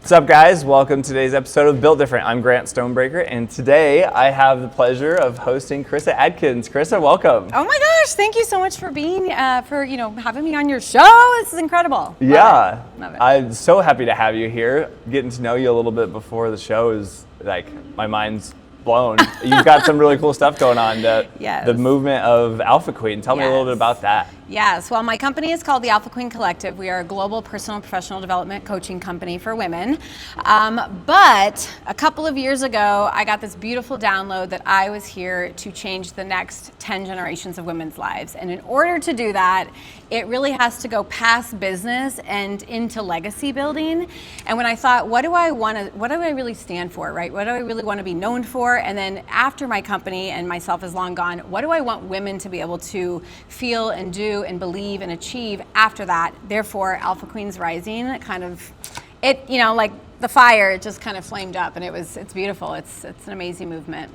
What's up, guys? Welcome to today's episode of Built Different. I'm Grant Stonebraker, and today I have the pleasure of hosting Karissa Adkins. Karissa, welcome. Oh my gosh! Thank you so much for being, having me on your show. This is incredible. Yeah, Love it. I'm so happy to have you here. Getting to know you a little bit before the show is like my mind's blown. You've got some really cool stuff going on. Yes. The movement of Alpha Queen. Tell me a little bit about that. Yes, well, my company is called the Alpha Queen Collective. We are a global personal and professional development coaching company for women. But a couple of years ago, I got this beautiful download that I was here to change the next 10 generations of women's lives. And in order to do that, it really has to go past business and into legacy building. And when I thought, what do I really stand for, right? What do I really want to be known for? And then after my company and myself is long gone, what do I want women to be able to feel and do and believe and achieve after that? Therefore, Alpha Queens Rising like the fire, it just kind of flamed up, and it's beautiful. It's an amazing movement.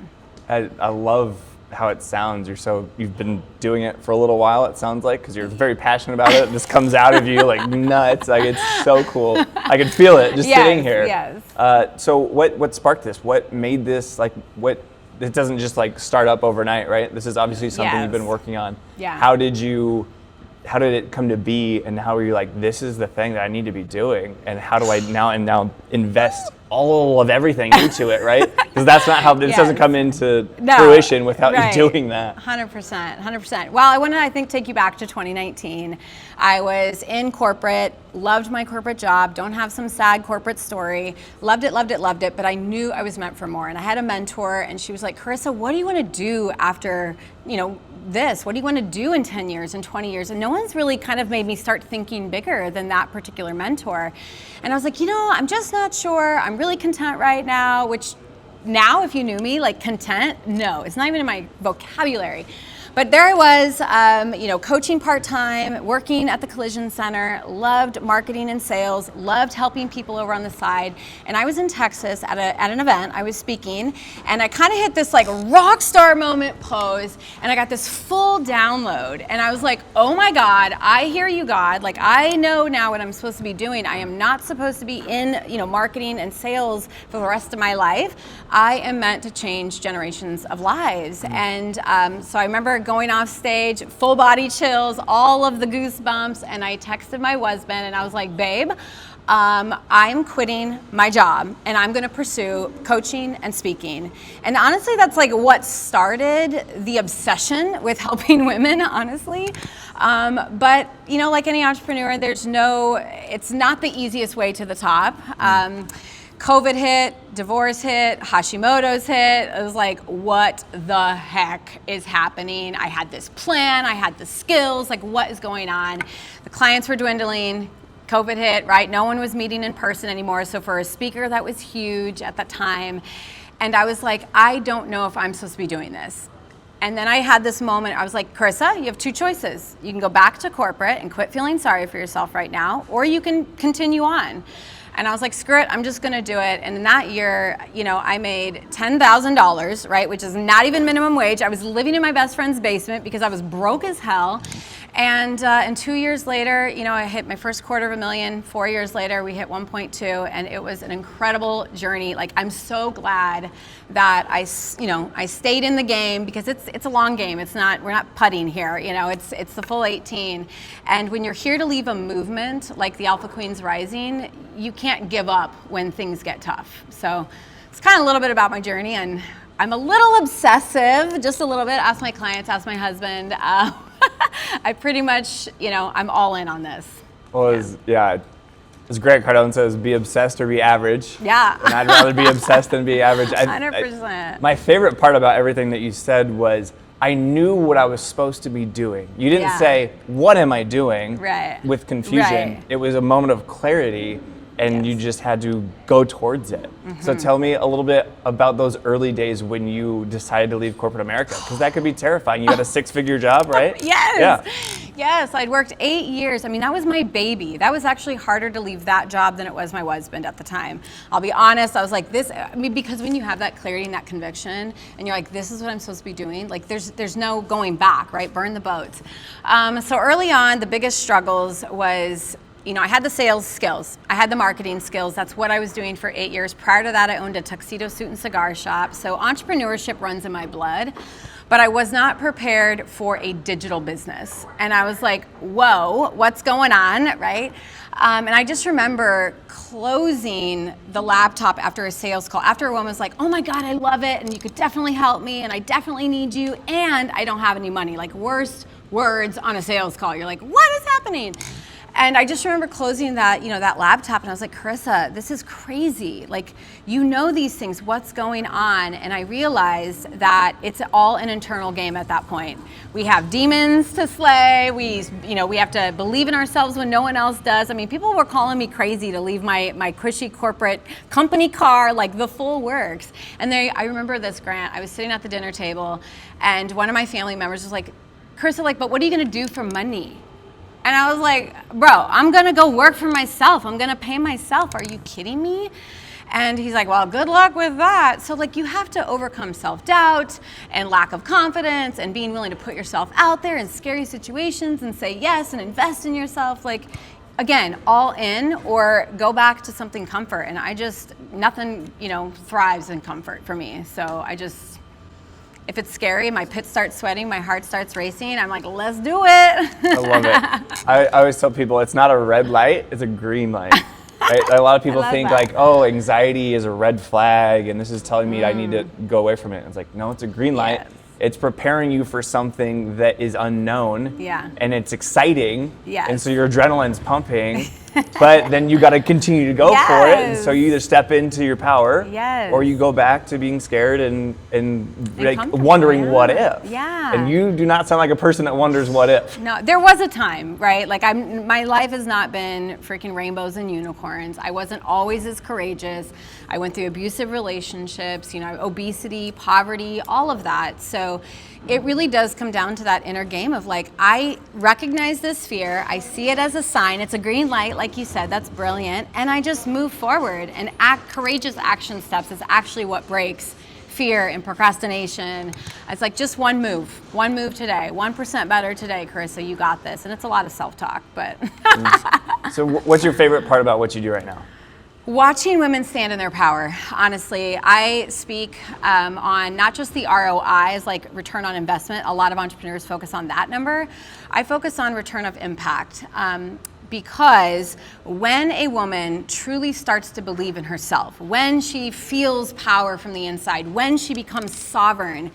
I love how it sounds. You've been doing it for a little while, it sounds like, because you're very passionate about it. It just comes out of you like nuts. Like, it's so cool. I can feel it just sitting here. Yes. So what sparked this? What made this, it doesn't just start up overnight, right? This is obviously something you've been working on. Yeah. How did it come to be, and how were you like, this is the thing that I need to be doing, and how do I now invest all of everything into it, right? Because that's not how this doesn't come into fruition without you doing that. 100%. Well, I want to, take you back to 2019. I was in corporate, loved my corporate job, don't have some sad corporate story, loved it, but I knew I was meant for more. And I had a mentor, and she was like, Karissa, what do you want to do after, this? What do you want to do in 10 years and 20 years? And no one's really kind of made me start thinking bigger than that particular mentor. And I was like, I'm just not sure. I'm really content right now, which now, if you knew me, content, no, it's not even in my vocabulary. But there I was, coaching part-time, working at the collision center, loved marketing and sales, loved helping people over on the side. And I was in Texas at an event, I was speaking, and I kind of hit this rock star moment pose, and I got this full download. And I was like, oh my God, I hear you, God. I know now what I'm supposed to be doing. I am not supposed to be in, marketing and sales for the rest of my life. I am meant to change generations of lives. And so I remember going off stage, full body chills, all of the goosebumps, and I texted my husband and I was like, babe, I'm quitting my job and I'm gonna pursue coaching and speaking. And honestly, that's what started the obsession with helping women, honestly. But like any entrepreneur, it's not the easiest way to the top. COVID hit, divorce hit, Hashimoto's hit. It was like, what the heck is happening? I had this plan, I had the skills, what is going on? The clients were dwindling, COVID hit, right? No one was meeting in person anymore. So for a speaker, that was huge at that time. And I was like, I don't know if I'm supposed to be doing this. And then I had this moment, I was like, Karissa, you have two choices. You can go back to corporate and quit feeling sorry for yourself right now, or you can continue on. And I was like, screw it, I'm just gonna do it. And in that year, I made $10,000, right? Which is not even minimum wage. I was living in my best friend's basement because I was broke as hell. And 2 years later, I hit my first $250,000. 4 years later, we hit 1.2, and it was an incredible journey. I'm so glad that I stayed in the game, because it's a long game. We're not putting here. It's the full 18. And when you're here to leave a movement like the Alpha Queens Rising, you can't give up when things get tough. So it's kind of a little bit about my journey, and I'm a little obsessive, just a little bit. Ask my clients, ask my husband. I pretty much, I'm all in on this. Well, as Grant Cardone says, be obsessed or be average. Yeah. And I'd rather be obsessed than be average. 100%. My favorite part about everything that you said was, I knew what I was supposed to be doing. You didn't say, what am I doing? Right. With confusion. Right. It was a moment of clarity, and you just had to go towards it. Mm-hmm. So tell me a little bit about those early days when you decided to leave corporate America, because that could be terrifying. You had a 6-figure job, right? Yes. Yeah. Yes, I'd worked 8 years. That was my baby. That was actually harder to leave that job than it was my husband at the time. I'll be honest, I was like, because when you have that clarity and that conviction, and you're like, this is what I'm supposed to be doing, there's no going back, right? Burn the boats. So early on, the biggest struggles was I had the sales skills. I had the marketing skills. That's what I was doing for 8 years. Prior to that, I owned a tuxedo suit and cigar shop. So entrepreneurship runs in my blood. But I was not prepared for a digital business. And I was like, whoa, what's going on, right? And I just remember closing the laptop after a sales call, after a woman was like, oh my God, I love it, and you could definitely help me, and I definitely need you, and I don't have any money. Like, worst words on a sales call. You're like, what is happening? And I just remember closing that, that laptop, and I was like, Karissa, this is crazy. Like, these things, what's going on? And I realized that it's all an internal game at that point. We have demons to slay. We have to believe in ourselves when no one else does. I mean, people were calling me crazy to leave my cushy corporate company car, like the full works. And I remember this, Grant, I was sitting at the dinner table, and one of my family members was like, Karissa, but what are you gonna do for money? And I was like, bro, I'm gonna go work for myself. I'm gonna pay myself. Are you kidding me? And he's like, well, good luck with that. So you have to overcome self-doubt and lack of confidence and being willing to put yourself out there in scary situations and say yes and invest in yourself. Again, all in or go back to something comfort. And nothing, thrives in comfort for me. So if it's scary, my pits start sweating, my heart starts racing, I'm like, let's do it. I love it. I always tell people it's not a red light, it's a green light. Right? A lot of people think anxiety is a red flag and this is telling me I need to go away from it. It's like, no, it's a green light. Yes. It's preparing you for something that is unknown. Yeah. And it's exciting. Yes. And so your adrenaline's pumping. But then you got to continue to go for it. And so you either step into your power, or you go back to being scared and wondering what if. Yeah. And you do not sound like a person that wonders what if. No, there was a time, right? My life has not been freaking rainbows and unicorns. I wasn't always as courageous. I went through abusive relationships, obesity, poverty, all of that. So it really does come down to that inner game of I recognize this fear, I see it as a sign, it's a green light, like you said, that's brilliant, and I just move forward, and courageous action steps is actually what breaks fear and procrastination. It's just one move today, 1% better today, Karissa, you got this. And it's a lot of self-talk, but. So what's your favorite part about what you do right now? Watching women stand in their power. Honestly, I speak on not just the ROIs, like return on investment. A lot of entrepreneurs focus on that number. I focus on return of impact. Because when a woman truly starts to believe in herself, when she feels power from the inside, when she becomes sovereign,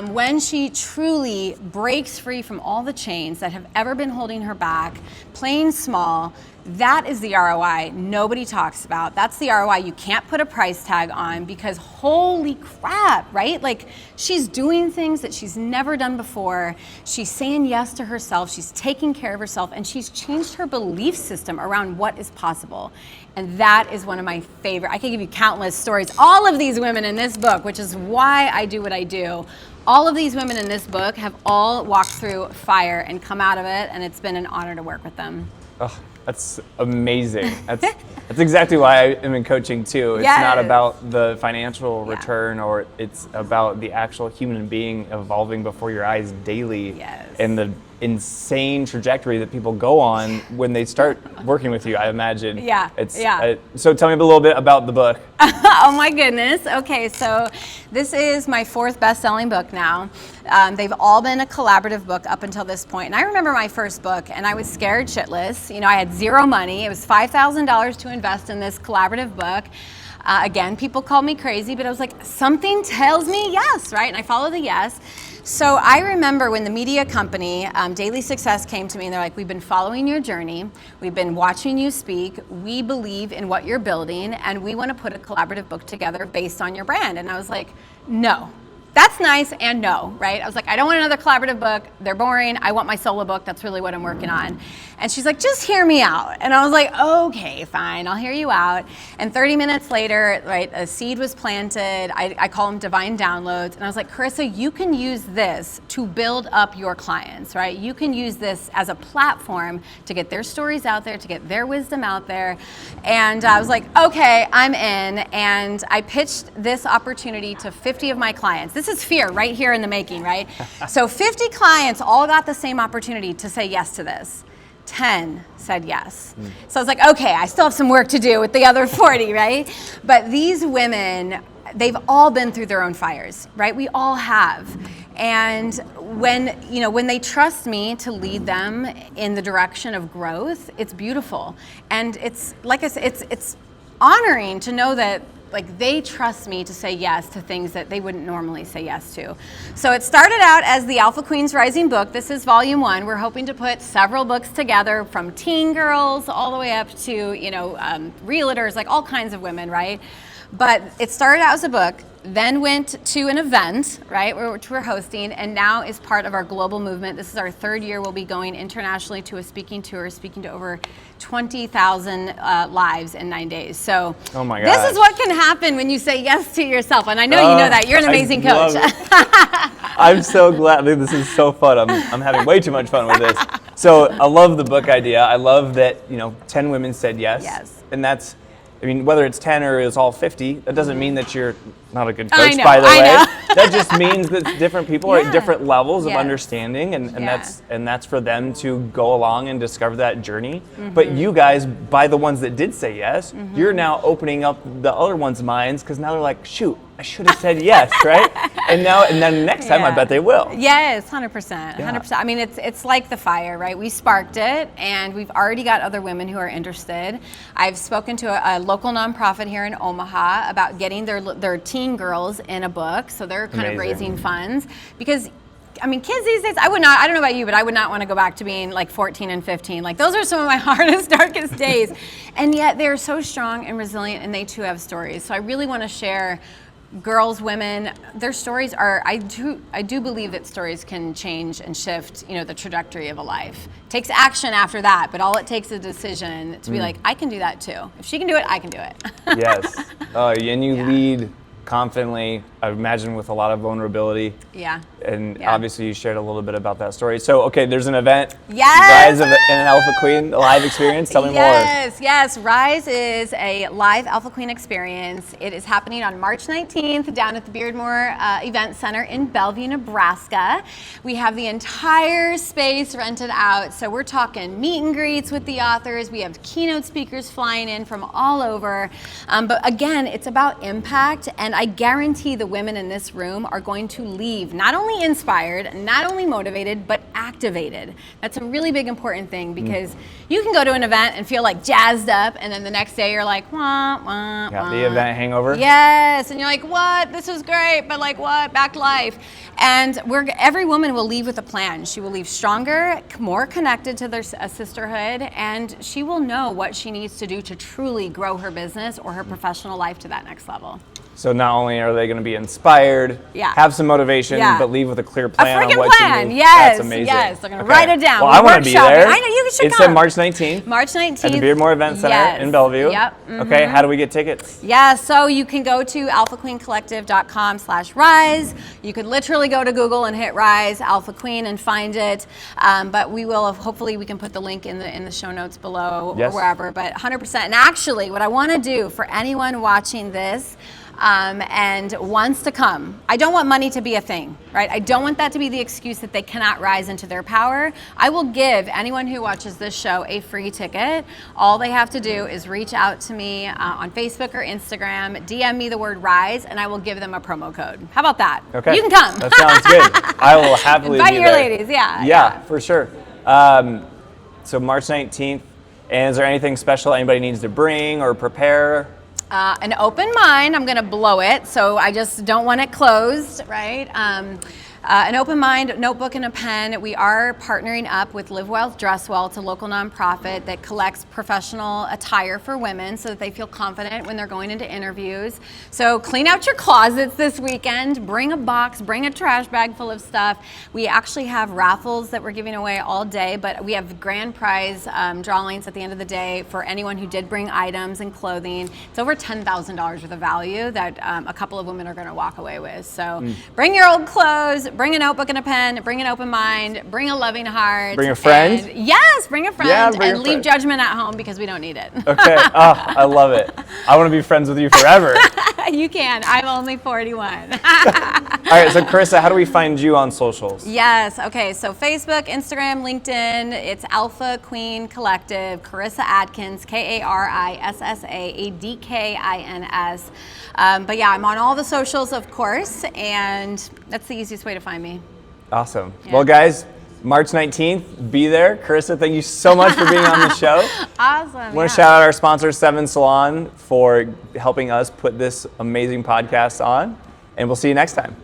when she truly breaks free from all the chains that have ever been holding her back, playing small, that is the ROI nobody talks about. That's the ROI you can't put a price tag on because holy crap, right? She's doing things that she's never done before. She's saying yes to herself. She's taking care of herself and she's changed her belief system around what is possible. And that is one of my favorite. I can give you countless stories. All of these women in this book, which is why I do what I do, all of these women in this book have all walked through fire and come out of it, and it's been an honor to work with them. Oh, that's amazing. That's exactly why I am in coaching too. It's not about the financial return, or it's about the actual human being evolving before your eyes daily, and the insane trajectory that people go on when they start working with you, I imagine. So tell me a little bit about the book. Oh my goodness. Okay, so this is my 4th best-selling book now. They've all been a collaborative book up until this point. And I remember my first book, and I was scared shitless. I had zero money. It was $5,000 to invest in this collaborative book. Again, people called me crazy, but I was like, something tells me yes, right? And I followed the yes. So I remember when the media company, Daily Success, came to me and they're like, we've been following your journey. We've been watching you speak. We believe in what you're building and we want to put a collaborative book together based on your brand. And I was like, no. That's nice and no, right? I was like, I don't want another collaborative book. They're boring. I want my solo book. That's really what I'm working on. And she's like, just hear me out. And I was like, okay, fine. I'll hear you out. And 30 minutes later, right, a seed was planted. I call them divine downloads. And I was like, Karissa, you can use this to build up your clients, right? You can use this as a platform to get their stories out there, to get their wisdom out there. And I was like, okay, I'm in. And I pitched this opportunity to 50 of my clients. This is fear right here in the making, right? So 50 clients all got the same opportunity to say yes to this. 10 said yes. So I was like, okay, I still have some work to do with the other 40, right? But these women, they've all been through their own fires, right? We all have. And when they trust me to lead them in the direction of growth, it's beautiful. And it's, like I said, it's honoring to know that like they trust me to say yes to things that they wouldn't normally say yes to. So it started out as the Alpha Queens Rising book. This is volume 1. We're hoping to put several books together, from teen girls all the way up to, realtors, like all kinds of women, right? But it started out as a book, then went to an event, right, which we're hosting, and now is part of our global movement. This is our 3rd year. We'll be going internationally to a speaking tour, speaking to over 20,000 lives in 9 days. So oh my this gosh. is what can happen when you say yes to yourself. And I know you know that. You're an amazing coach. I'm so glad. This is so fun. I'm having way too much fun with this. So I love the book idea. I love that, 10 women said yes. Yes. And that's, whether it's 10 or it's all 50, that doesn't mean that you're not a good I coach, know, by the I way. know. That just means that different people are Yeah. at different levels of Yes. understanding, and Yeah. that's for them to go along and discover that journey. But you guys, by the ones that did say yes, you're now opening up the other ones' minds, because now they're like, shoot, I should have said yes, right? And then next time I bet they will. Yes, 100%. Yeah. 100%. It's like the fire, right? We sparked it, and we've already got other women who are interested. I've spoken to a local nonprofit here in Omaha about getting their teen girls in a book, so they're kind of raising funds, because kids these days, I don't know about you, but I would not want to go back to being like 14 and 15. Like, those are some of my hardest, darkest days. And yet they're so strong and resilient, and they too have stories. So I really want to share girls, women, their stories are, I do believe that stories can change and shift, the trajectory of a life. It takes action after that, but all it takes is a decision to be like, I can do that too. If she can do it, I can do it. Yes. And you lead confidently, I imagine, with a lot of vulnerability. Yeah. And obviously you shared a little bit about that story. So, okay, there's an event. Yes. Rise of an Alpha Queen, a live experience. Tell me more. Yes. Rise is a live Alpha Queen experience. It is happening on March 19th down at the Beardmore Event Center in Bellevue, Nebraska. We have the entire space rented out. So we're talking meet and greets with the authors. We have keynote speakers flying in from all over. But again, it's about impact, and I guarantee the women in this room are going to leave not only inspired, not only motivated, but activated. That's a really big important thing, because you can go to an event and feel like jazzed up, and then the next day you're like, wah, wah, Got wah. the event hangover? Yes, and you're like, what? This was great, but like what? Back to life. And every woman will leave with a plan. She will leave stronger, more connected to their sisterhood, and she will know what she needs to do to truly grow her business or her professional life to that next level. So not only are they going to be inspired, have some motivation, but leave with a clear plan on what you need. Yes, That's amazing. yes. They're going to write it down. Well, I want to be there. I know, you should come. It said March 19th. March 19th. At the Beardmore Event Center in Bellevue. Yep. Okay, how do we get tickets? Yeah, so you can go to alphaqueencollective.com/rise. You could literally go to Google and hit Rise Alpha Queen and find it. But we will, hopefully we can put the link in the show notes below or wherever. But 100%. And actually, what I want to do for anyone watching this, and wants to come. I don't want money to be a thing, right? I don't want that to be the excuse that they cannot rise into their power. I will give anyone who watches this show a free ticket. All they have to do is reach out to me on Facebook or Instagram, DM me the word RISE, and I will give them a promo code. How about that? Okay. You can come. That sounds good. I will happily Invite be your there. ladies, yeah. Yeah, for sure. So March 19th, and is there anything special anybody needs to bring or prepare? An open mind. I'm going to blow it, so I just don't want it closed, right? An open mind, notebook, and a pen. We are partnering up with Live Well, Dress Well. It's a local nonprofit that collects professional attire for women so that they feel confident when they're going into interviews. So clean out your closets this weekend. Bring a box, bring a trash bag full of stuff. We actually have raffles that we're giving away all day, but we have grand prize drawings at the end of the day for anyone who did bring items and clothing. It's over $10,000 worth of value that a couple of women are going to walk away with. So bring your old clothes, bring a notebook and a pen, bring an open mind, bring a loving heart. Bring a friend? Yes, bring a friend, and leave friend. judgment at home because we don't need it. Okay, I love it. I want to be friends with you forever. You can. I'm only 41. right, so Karissa, how do we find you on socials? Yes. Okay. So Facebook, Instagram, LinkedIn. It's Alpha Queen Collective. Karissa Adkins, KarissAadkins. But yeah, I'm on all the socials, of course, and that's the easiest way to find me. Awesome. Yeah. Well, guys, March 19th, be there. Karissa, thank you so much for being on the show. Awesome. I want to shout out our sponsor, 7 Salon, for helping us put this amazing podcast on, and we'll see you next time.